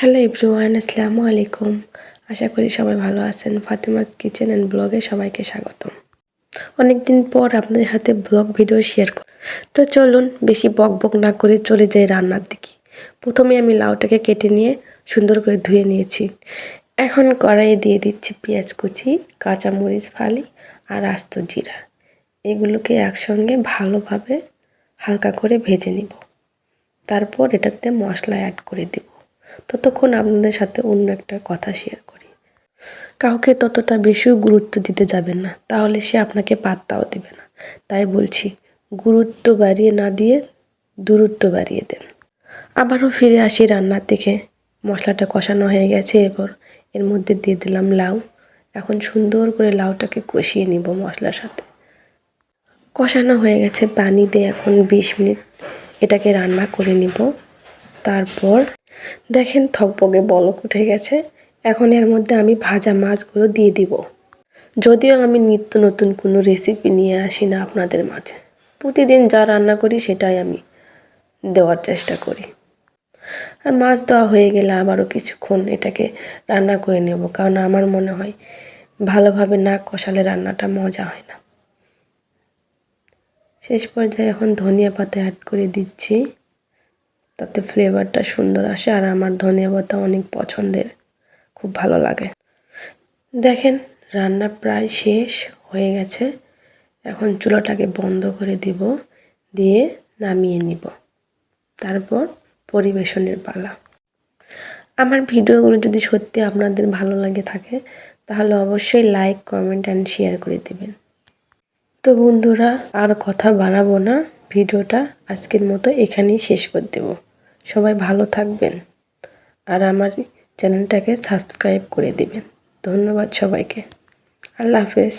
Hello everyone, আসসালামু আলাইকুম। আশা করি সবাই ভালো আছেন। ফাতেমাস কিচেন অ্যান্ড ব্লগে সবাইকে স্বাগতম। অনেকদিন পর আপনাদের হাতে ব্লগ ভিডিও শেয়ার করি। তো চলুন বেশি বক বক না করে চলে যাই রান্নার দিকে। প্রথমে আমি লাউটাকে কেটে নিয়ে সুন্দর করে ধুয়ে নিয়েছি। এখন কড়াইয়ে দিয়ে দিচ্ছি পেঁয়াজ কুচি, কাঁচামরিচ ফালি আর আস্ত জিরা। এগুলোকে একসঙ্গে ভালোভাবে হালকা করে ভেজে নিব। তারপর এটাতে মশলা অ্যাড করে দেব। ততক্ষণ আপনাদের সাথে অন্য একটা কথা শেয়ার করি। কাউকে ততটা বেশিও গুরুত্ব দিতে যাবেন না, তাহলে সে আপনাকে পাত্তাও দেবে না। তাই বলছি, গুরুত্ব বাড়িয়ে না দিয়ে দূরত্ব বাড়িয়ে দেন। আবারও ফিরে আসি রান্নার দিকে। মশলাটা কষানো হয়ে গেছে, এরপর এর মধ্যে দিয়ে দিলাম লাউ। এখন সুন্দর করে লাউটাকে কষিয়ে নিব মশলার সাথে। কষানো হয়ে গেছে, পানি দিয়ে এখন 20 মিনিট এটাকে রান্না করে নিব। তারপর দেখেন থকবকে বলক উঠে গেছে। এখন এর মধ্যে আমি ভাজা মাছগুলো দিয়ে দিব। যদিও আমি নিত্য নতুন কোনো রেসিপি নিয়ে আসি না আপনাদের মাঝে, প্রতিদিন যা রান্না করি সেটাই আমি দেওয়ার চেষ্টা করি। আর মাছ দেওয়া হয়ে গেলে আবারও কিছুক্ষণ এটাকে রান্না করে নেব, কারণ আমার মনে হয় ভালোভাবে না কষালে রান্নাটা মজা হয় না। শেষ পর্যায়ে এখন ধনিয়া পাতা অ্যাড করে দিচ্ছি, তাতে ফ্লেভারটা সুন্দর আসে। আর আমার ধনিয়া পাতা অনেক পছন্দের, খুব ভালো লাগে। দেখেন রান্না প্রায় শেষ হয়ে গেছে। এখন চুলাটাকে বন্ধ করে দিব, দিয়ে নামিয়ে নিব। তারপর পরিবেশনের পালা। আমার ভিডিওগুলো যদি সত্যি আপনাদের ভালো লাগে থাকে, তাহলে অবশ্যই লাইক, কমেন্ট অ্যান্ড শেয়ার করে দেবেন। তো বন্ধুরা, আর কথা বাড়াবো না, ভিডিওটা আজকের মতো এখানেই শেষ করে দেব। সবাই ভালো থাকবেন আর আমার চ্যানেলটাকে সাবস্ক্রাইব করে দিবেন। ধন্যবাদ সবাইকে। আল্লাহ হাফেজ।